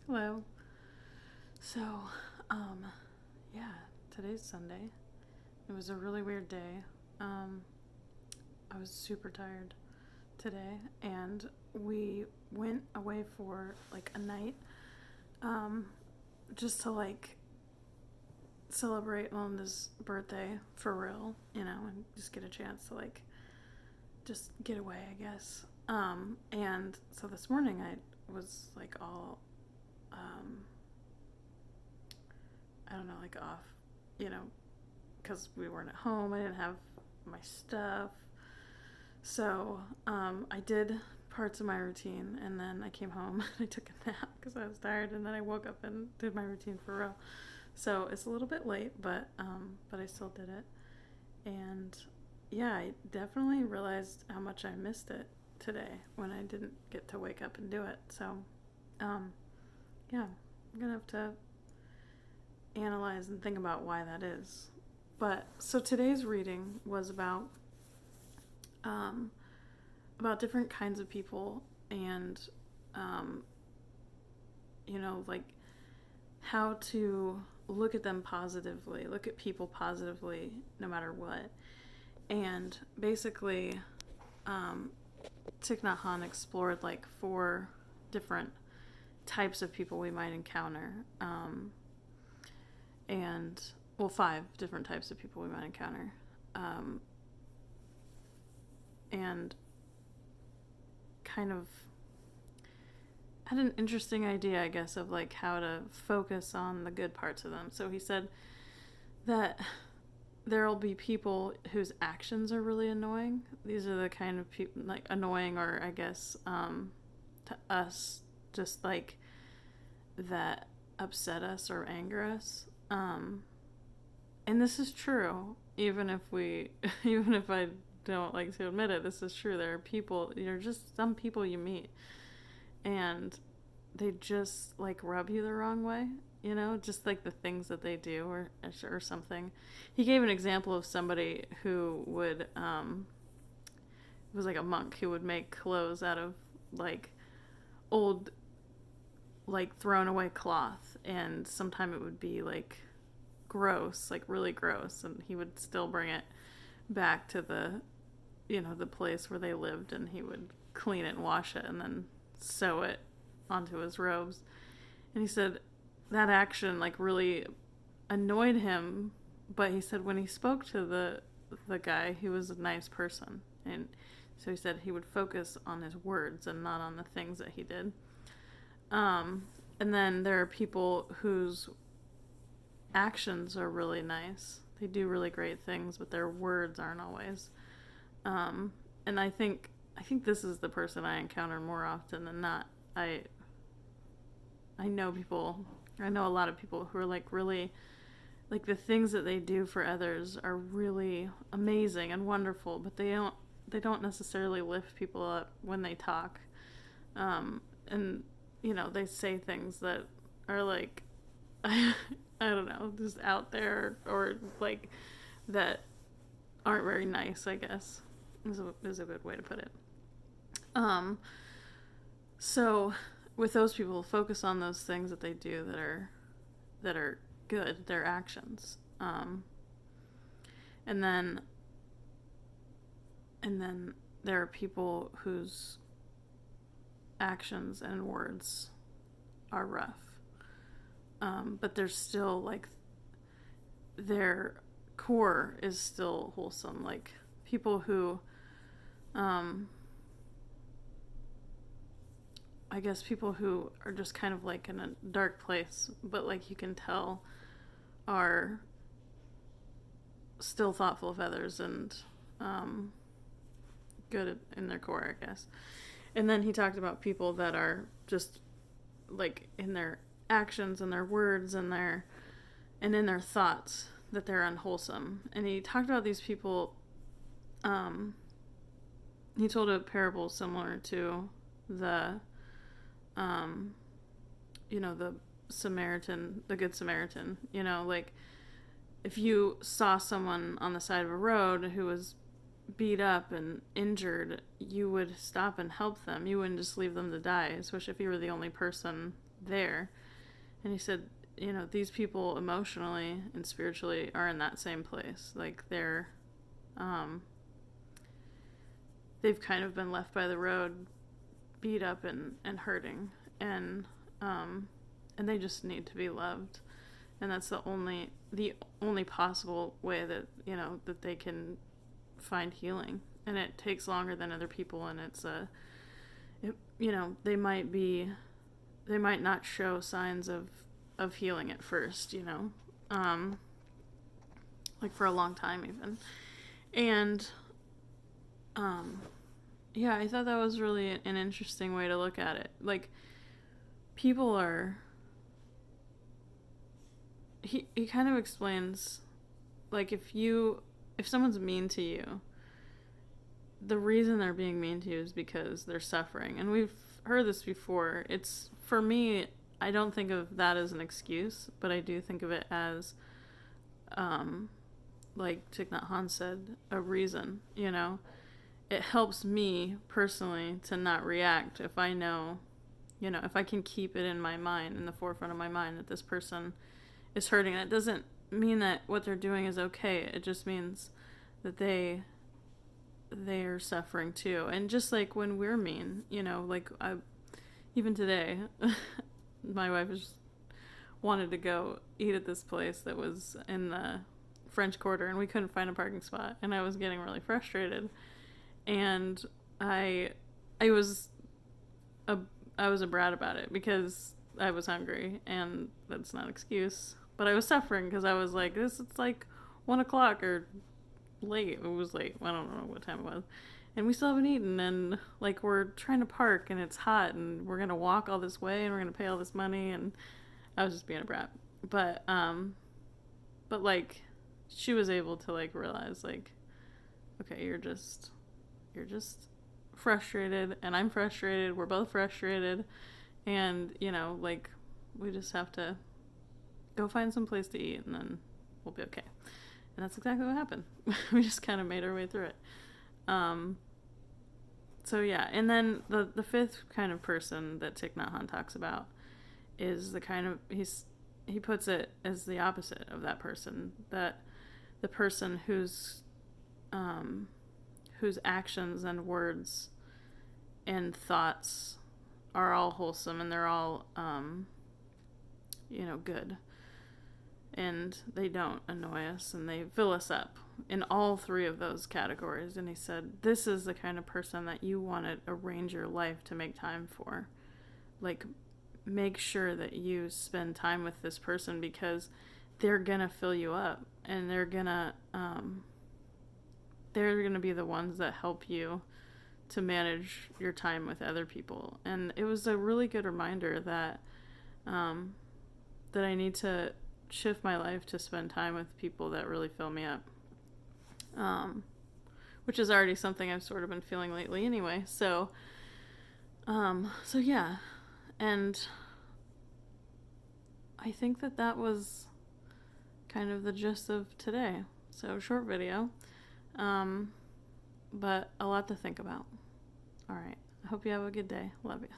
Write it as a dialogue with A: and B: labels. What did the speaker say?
A: Hello. So, yeah, today's Sunday. It was a really weird day. I was super tired today, and we went away for like a night, um, just to like celebrate Melinda's birthday for real, and just get a chance to like just get away, I guess. And so this morning I was like all, um, I don't know, like off, you know, because we weren't at home. I didn't have my stuff. So I did parts of my routine, and then I came home and I took a nap because I was tired, and then I woke up and did my routine for real. So it's a little bit late, but I still did it. And yeah, I definitely realized how much I missed it today when I didn't get to wake up and do it. So um, yeah, I'm gonna have to analyze and think about why that is. But so today's reading was um, about different kinds of people and um, like how to look at them positively, look at people positively no matter what. And basically, um, Thich Nhat Hanh explored like four different types of people we might encounter. And well, five different types of people we might encounter. And kind of had an interesting idea, I guess, of like how to focus on the good parts of them. So he said that there'll be people whose actions are really annoying. These are the kind of people, like annoying, or I guess to us, just like that upset us or anger us. And this is true, even if even if I don't like to admit it, this is true. There are people, just some people you meet, and they just like rub you the wrong way, just like the things that they do or something. He gave an example of somebody who would, was like a monk who would make clothes out of like old, like thrown away cloth, and sometime it would be like gross, like really gross, and he would still bring it back to the place where they lived, and he would clean it and wash it and then sew it onto his robes. And he said that action like really annoyed him, but he said when he spoke to the guy, he was a nice person, and so he said he would focus on his words and not on the things that he did. And then there are people whose actions are really nice. They do really great things, but their words aren't always. And I think this is the person I encounter more often than not. I know people. I know a lot of people who are like really, like the things that they do for others are really amazing and wonderful, but they don't necessarily lift people up when they talk. And they say things that are like I don't know, just out there, or like that aren't very nice, I guess, is a good way to put it. So with those people, focus on those things that they do that are good, their actions. And then there are people whose actions and words are rough. But there's still like their core is still wholesome. Like people who, I guess people who are just kind of like in a dark place, but like you can tell are still thoughtful of others and good in their core, I guess. And then he talked about people that are just like in their actions and their words and in their thoughts that they're unwholesome. And he talked about these people. He told a parable similar to the the Samaritan, the Good Samaritan. Like if you saw someone on the side of a road who was beat up and injured, you would stop and help them. You wouldn't just leave them to die, especially if you were the only person there. And he said, these people emotionally and spiritually are in that same place. Like they've kind of been left by the road, beat up and hurting, and they just need to be loved. And that's the only possible way that that they can find healing. And it takes longer than other people, and they might not show signs of healing at first, like for a long time even. And I thought that was really an interesting way to look at it. Like, people are, he kind of explains, like, if someone's mean to you, the reason they're being mean to you is because they're suffering. And we've heard this before. It's, for me, I don't think of that as an excuse, but I do think of it as, like Thich Nhat Hanh said, a reason, It helps me personally to not react if I know, if I can keep it in my mind, in the forefront of my mind, that this person is hurting. And it doesn't mean that what they're doing is okay. It just means that they are suffering too. And just like when we're mean, like even today, my wife just wanted to go eat at this place that was in the French Quarter, and we couldn't find a parking spot, and I was getting really frustrated. And I was a brat about it because I was hungry, and that's not an excuse. But I was suffering because I was like, it's like 1 o'clock or late. It was late. I don't know what time it was. And we still haven't eaten, and like we're trying to park, and it's hot, and we're gonna walk all this way, and we're gonna pay all this money, and I was just being a brat. But like, she was able to like realize, like, okay, you're just frustrated, and I'm frustrated. We're both frustrated, and like, we just have to go find some place to eat, and then we'll be okay. And that's exactly what happened. We just kind of made our way through it. So yeah, and then the fifth kind of person that Thich Nhat Hanh talks about is the kind of, he puts it as the opposite of that person, that the person whose actions and words and thoughts are all wholesome, and they're all good, and they don't annoy us, and they fill us up in all three of those categories. And he said, this is the kind of person that you want to arrange your life to make time for. Like, make sure that you spend time with this person, because they're gonna fill you up, and they're gonna be the ones that help you to manage your time with other people. And it was a really good reminder that that I need to shift my life to spend time with people that really fill me up, which is already something I've sort of been feeling lately anyway. So yeah, and I think that was kind of the gist of today. So, short video, but a lot to think about. All right, I hope you have a good day. Love you.